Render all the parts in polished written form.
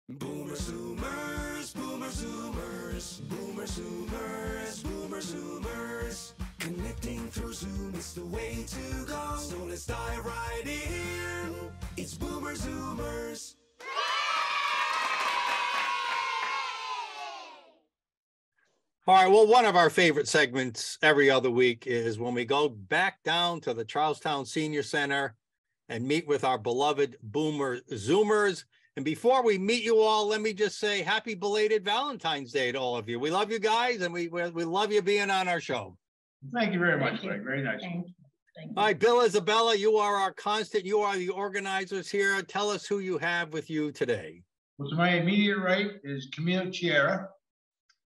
Boomer Zoomers, Boomer Zoomers, Boomer Zoomers, Boomer Zoomers. Connecting through Zoom is the way to go. So let's dive right in. It's Boomer Zoomers. All right, well, one of our favorite segments every other week is when we go back down to the Charlestown Senior Center and meet with our beloved Boomer Zoomers. And before we meet you all, let me just say happy belated Valentine's Day to all of you. We love you guys, and we love you being on our show. Thank you very much, Greg. Very nice. Thank you. Thank you. All right, Bill, Isabella, you are our constant. You are the organizers here. Tell us who you have with you today. Well, to my immediate right is Camille Chiera,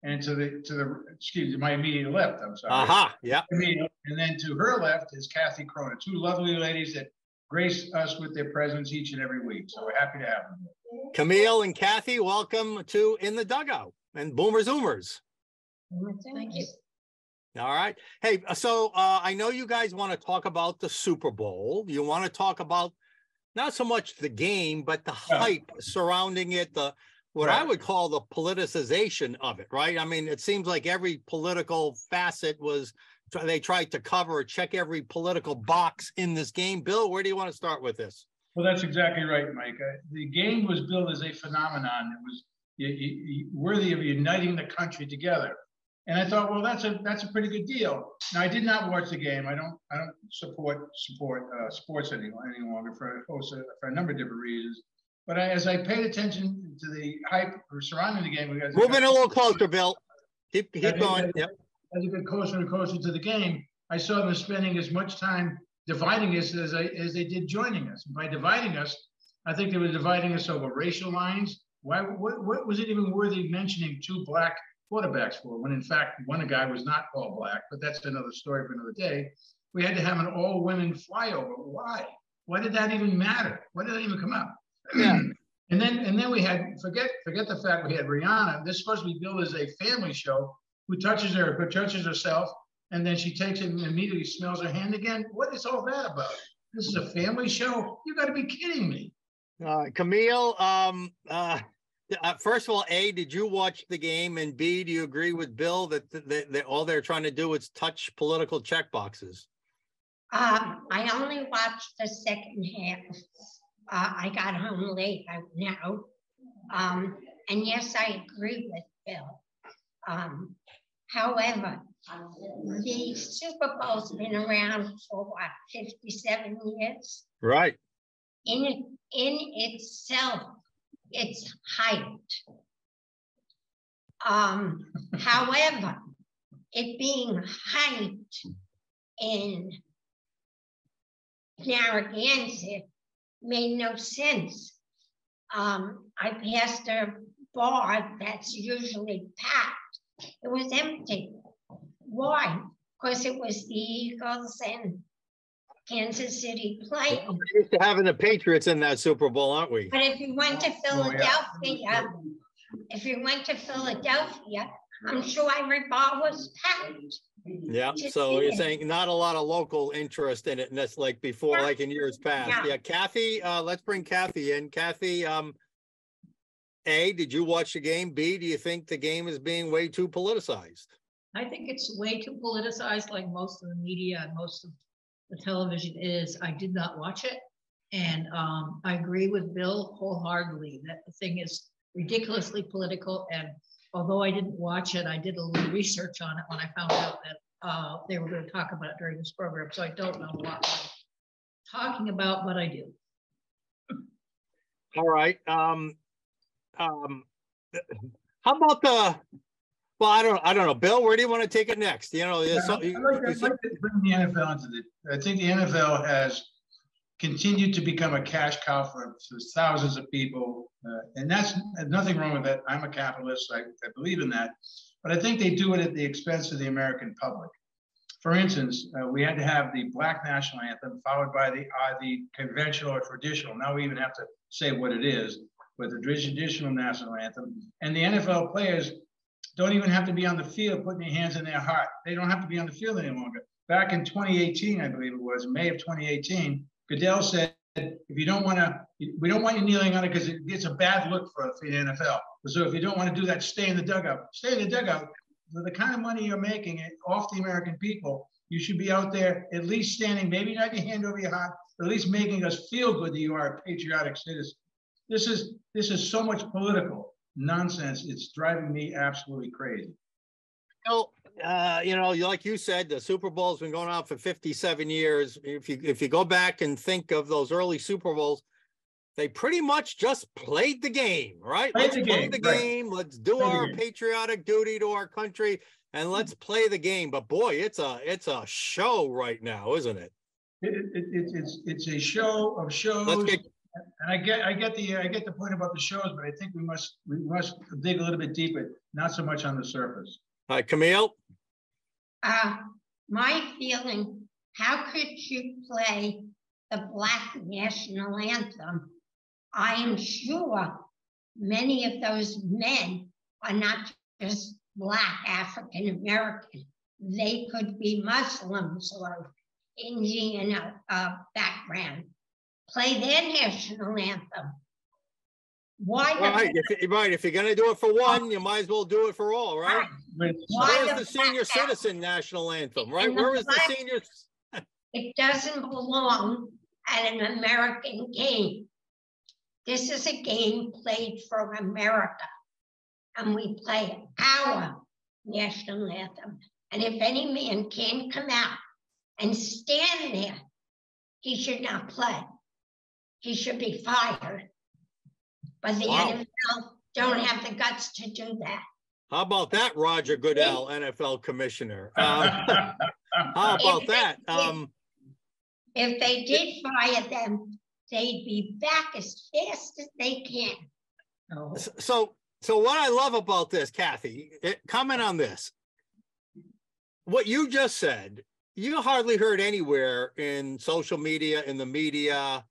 and to my immediate left, I'm sorry. Aha, yeah. Camille, and then to her left is Kathy Cronin, two lovely ladies that grace us with their presence each and every week. So we're happy to have them. Camille and Kathy, welcome to In the Dugout and Boomer Zoomers. Thank you. All right. Hey, so I know you guys want to talk about the Super Bowl. You want to talk about not so much the game, but the hype surrounding it, what I would call the politicization of it, right? I mean, it seems like every political facet they tried to cover or check every political box in this game. Bill, where do you want to start with this? Well, that's exactly right, Mike. The game was built as a phenomenon that was worthy of uniting the country together. And I thought, well, that's a pretty good deal. Now, I did not watch the game. I don't support sports any longer for a number of different reasons. But as I paid attention to the hype surrounding the game, moving a little closer, Bill. Keep going. Yep. As I get closer and closer to the game, I saw them spending as much time dividing us as they did joining us. And by dividing us, I think they were dividing us over racial lines. What was it even worthy mentioning two black quarterbacks for, when in fact one guy was not all black? But that's another story for another day. We had to have an all-women flyover. Why? Why did that even matter? Why did that even come up? Yeah. And then we had forget the fact we had Rihanna. This is supposed to be billed as a family show. Who touches herself, and then she takes it and immediately smells her hand again? What is all that about? This is a family show? You got to be kidding me. Camille, first of all, A, did you watch the game? And B, do you agree with Bill that all they're trying to do is touch political check boxes? I only watched the second half. I got home late now. And yes, I agree with Bill. However, the Super Bowl's been around for 57 years? Right. In itself, it's hyped. However, it being hyped in Narragansett made no sense. I passed a bar that's usually packed. It was empty. Why? Because it was the Eagles and Kansas City playing. We're used to having the Patriots in that Super Bowl, aren't we? But if you went to Philadelphia, I'm sure every bar was packed. Yeah. So you're saying not a lot of local interest in it, and that's like before, like in years past. Yeah. Kathy, let's bring Kathy in. Kathy, A, did you watch the game? B, do you think the game is being way too politicized? I think it's way too politicized, like most of the media and most of the television is. I did not watch it. And I agree with Bill wholeheartedly that the thing is ridiculously political. And although I didn't watch it, I did a little research on it when I found out that they were going to talk about it during this program. So I don't know what I'm talking about, but I do. All right. How about well, I don't know, Bill, where do you want to take it next? You know, I'd like to bring the NFL into it. I think the NFL has continued to become a cash cow for thousands of people, and that's nothing wrong with that. I'm a capitalist, I believe in that, but I think they do it at the expense of the American public. For instance, we had to have the Black national anthem followed by the conventional or traditional. Now we even have to say what it is, with the traditional national anthem. And the NFL players don't even have to be on the field putting their hands in their heart. They don't have to be on the field any longer. Back in 2018, I believe it was, May of 2018, Goodell said if you don't want to, we don't want you kneeling on it because it's a bad look for the NFL. So if you don't want to do that, stay in the dugout. Stay in the dugout. For the kind of money you're making off the American people, you should be out there at least standing, maybe not your hand over your heart, but at least making us feel good that you are a patriotic citizen. This is so much political nonsense. It's driving me absolutely crazy. Well, like you said, the Super Bowl's been going on for 57 years. If you go back and think of those early Super Bowls, they pretty much just played the game, right? Let's play the game. Let's do our patriotic duty to our country, and let's play the game. But boy, it's a show right now, isn't it? It's a show of shows. And I get the point about the shows, but I think we must dig a little bit deeper, not so much on the surface. All right, Camille. My feeling: how could you play the Black national anthem? I am sure many of those men are not just Black African American. They could be Muslims or Indian background. Play their national anthem. Why? Right. If you're going to do it for one, you might as well do it for all, right? Where's the senior citizen national anthem, right? Where is the senior? It doesn't belong at an American game. This is a game played for America, and we play our national anthem. And if any man can come out and stand there, he should not play. He should be fired. But the NFL don't have the guts to do that. How about that, Roger Goodell, NFL commissioner? How about that? If they did fire them, they'd be back as fast as they can. Oh. So what I love about this, Kathy, comment on this. What you just said, you hardly heard anywhere in social media, in the media,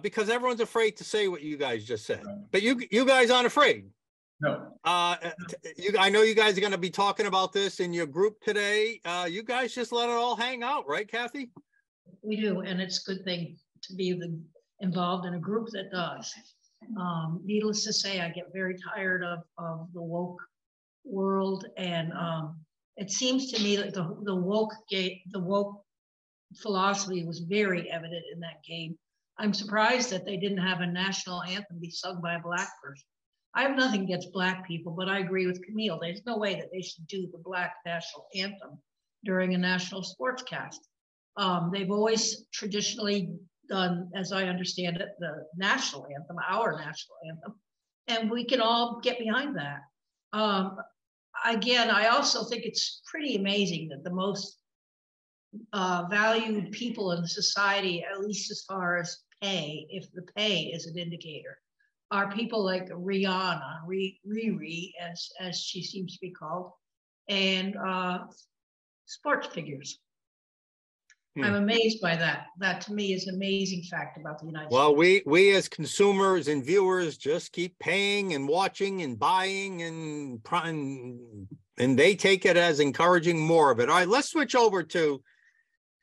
because everyone's afraid to say what you guys just said. But you guys aren't afraid. No. I know you guys are going to be talking about this in your group today. You guys just let it all hang out, right, Kathy? We do, and it's a good thing to be involved in a group that does. Needless to say, I get very tired of the woke world, and it seems to me that the woke philosophy was very evident in that game. I'm surprised that they didn't have a national anthem be sung by a Black person. I have nothing against Black people, but I agree with Camille. There's no way that they should do the Black national anthem during a national sportscast. They've always traditionally done, as I understand it, the national anthem, our national anthem, and we can all get behind that. Again, I also think it's pretty amazing that the most valued people in society, at least as far as pay, if the pay is an indicator, are people like Rihanna, Riri, as she seems to be called, and sports figures. I'm amazed by that. That to me is an amazing fact about the United States. Well, we as consumers and viewers just keep paying and watching and buying and they take it as encouraging more of it. All right, let's switch over to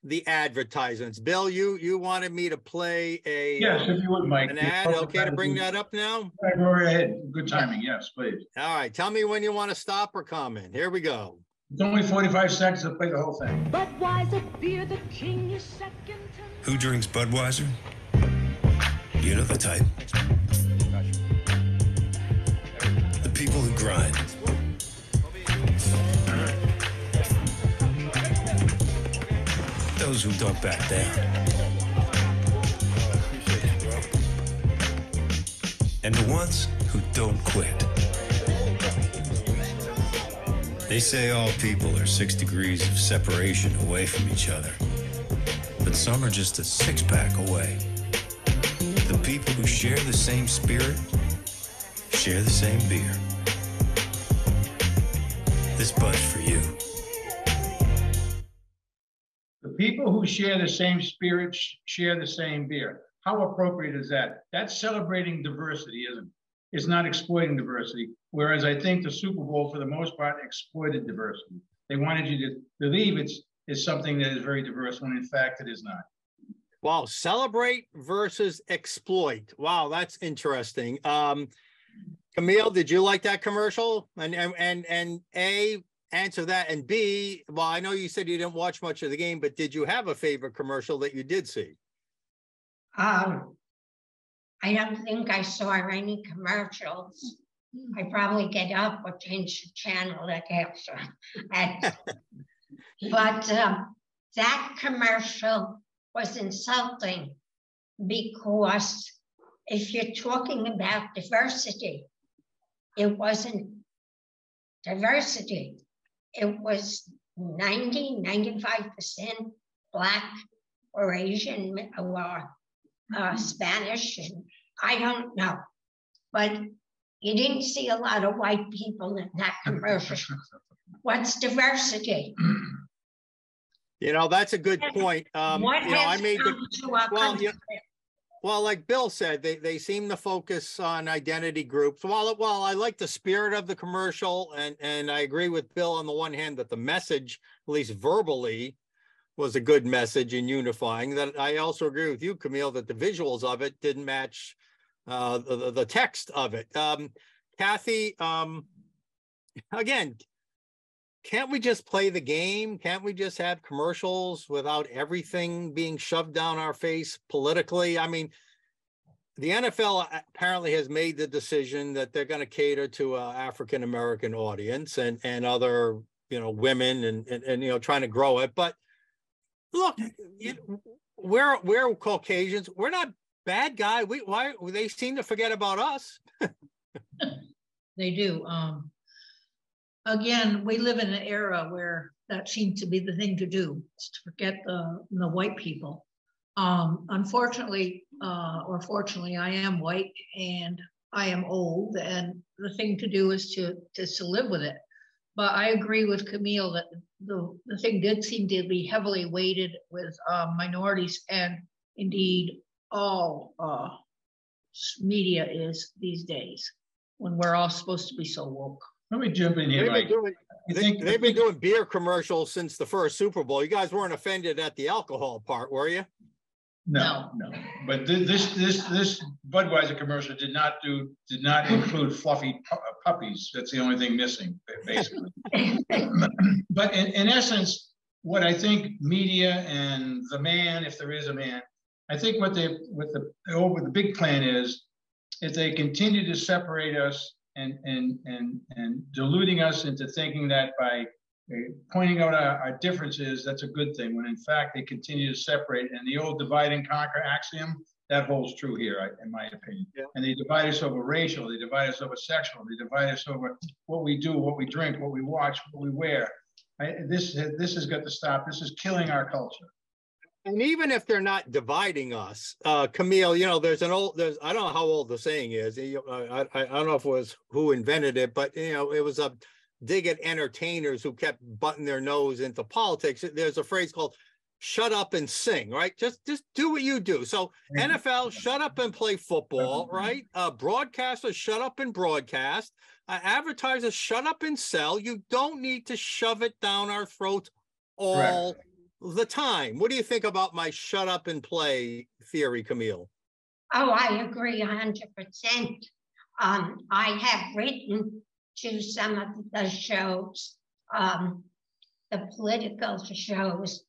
the advertisements. Bill, you wanted me to play yes, if you would, Mike. An ad. Okay to bring that up now? Go right ahead. Good timing. Yes, please. All right. Tell me when you want to stop or comment. Here we go. It's only 45 seconds to play the whole thing. Budweiser beer, the king is second to none. Who drinks Budweiser? You know the type. The people who grind. Those who don't back down. And the ones who don't quit. They say all people are 6 degrees of separation away from each other. But some are just a six-pack away. The people who share the same spirit, share the same beer. This Bud's for you. The people who share the same spirit, share the same beer. How appropriate is that? That's celebrating diversity, isn't it? It's not exploiting diversity. Whereas I think the Super Bowl, for the most part, exploited diversity. They wanted you to believe it's something that is very diverse when in fact it is not. Wow, celebrate versus exploit. Wow, that's interesting. Camille, did you like that commercial? And A, answer that, and B, well, I know you said you didn't watch much of the game, but did you have a favorite commercial that you did see? I don't think I saw any commercials. I probably get up or change the channel that after. But that commercial was insulting because if you're talking about diversity, it wasn't diversity. It was 95% Black or Asian or Spanish, and I don't know. But you didn't see a lot of white people in that commercial. What's diversity? You know, that's a good point. What You know, I has made come to our well, country? well, like Bill said, they seem to focus on identity groups. While I like the spirit of the commercial, and I agree with Bill on the one hand that the message, at least verbally, was a good message in unifying. That I also agree with you, Camille, that the visuals of it didn't match the text of it. Kathy, again, can't we just play the game? Can't we just have commercials without everything being shoved down our face politically? I mean, the NFL apparently has made the decision that they're going to cater to an African-American audience and other, you know, women and, you know, trying to grow it. But look, we're Caucasians. We're not bad guy. Why they seem to forget about us? They do. Again, we live in an era where that seemed to be the thing to do, is to forget the white people. Unfortunately, or fortunately, I am white and I am old, and the thing to do is to live with it. But I agree with Camille that the thing did seem to be heavily weighted with minorities, and indeed all media is these days, when we're all supposed to be so woke. Let me jump in here, Mike. They've been doing beer commercials since the first Super Bowl. You guys weren't offended at the alcohol part, were you? No. But this Budweiser commercial did not include fluffy puppies. That's the only thing missing, basically. But in essence, what I think media and the man, if there is a man, I think what the big plan is they continue to separate us and deluding us into thinking that by pointing out our differences, that's a good thing, when in fact they continue to separate. And the old divide and conquer axiom, that holds true here, in my opinion. Yeah. And they divide us over racial, they divide us over sexual, they divide us over what we do, what we drink, what we watch, what we wear. This has got to stop. This is killing our culture. And even if they're not dividing us, Camille, you know, I don't know how old the saying is. I don't know if it was who invented it, but, you know, it was a dig at entertainers who kept butting their nose into politics. There's a phrase called shut up and sing, right? Just do what you do. So NFL, shut up and play football, right? Broadcasters, shut up and broadcast. Advertisers, shut up and sell. You don't need to shove it down our throats all the time. What do you think about my shut up and play theory, Camille? Oh, I agree 100%. I have written to some of the shows, the political shows,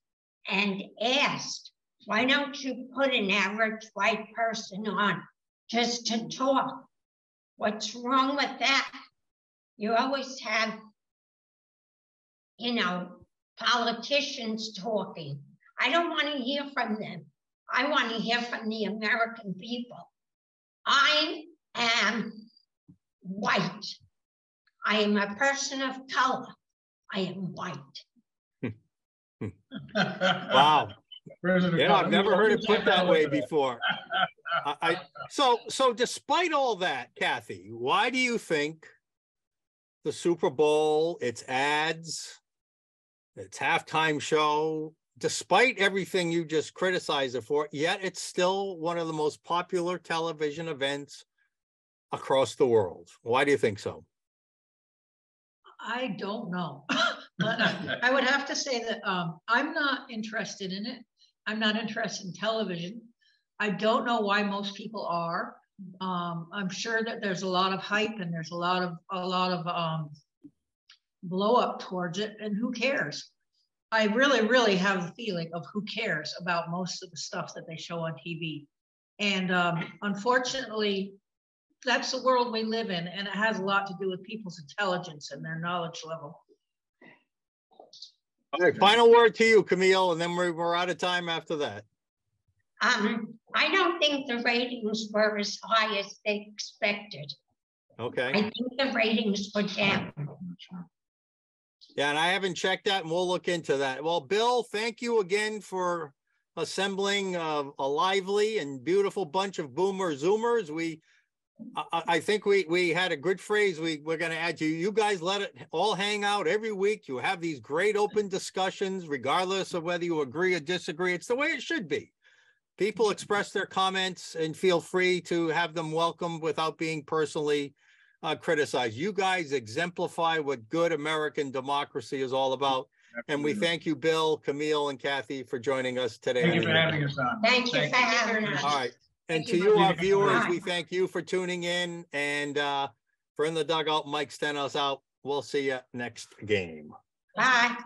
and asked, why don't you put an average white person on just to talk? What's wrong with that? You always have, you know, politicians talking. I don't want to hear from them. I want to hear from the American people. I am white. I am a person of color. I am white. Wow. Yeah, I've never heard it put that way before. So despite all that, Kathy, why do you think the Super Bowl, its ads, its halftime show, despite everything you just criticized it for, yet it's still one of the most popular television events across the world? Why do you think so? I don't know. But I would have to say that I'm not interested in it. I'm not interested in television. I don't know why most people are. I'm sure that there's a lot of hype and there's a lot of blow up towards it, and who cares? I really have the feeling of who cares about most of the stuff that they show on TV. And unfortunately, that's the world we live in, and it has a lot to do with people's intelligence and their knowledge level. All right, final word to you, Camille, and then we're out of time after that. I don't think the ratings were as high as they expected. Okay. I think the ratings were down. Yeah, and I haven't checked that, and we'll look into that. Well, Bill, thank you again for assembling a lively and beautiful bunch of Boomer Zoomers. I think we had a good phrase we're going to add to you. You guys let it all hang out every week. You have these great open discussions, regardless of whether you agree or disagree. It's the way it should be. People express their comments and feel free to have them welcomed without being personally criticized. You guys exemplify what good American democracy is all about. And we thank you, Bill, Camille, and Kathy, for joining us today. Thank you for having us on. Thank you for having us. All right. And Thank to you you, for our being viewers, on. we thank you for tuning in. And for In the Dugout, Mike Stenhouse out. We'll see you next game. Bye.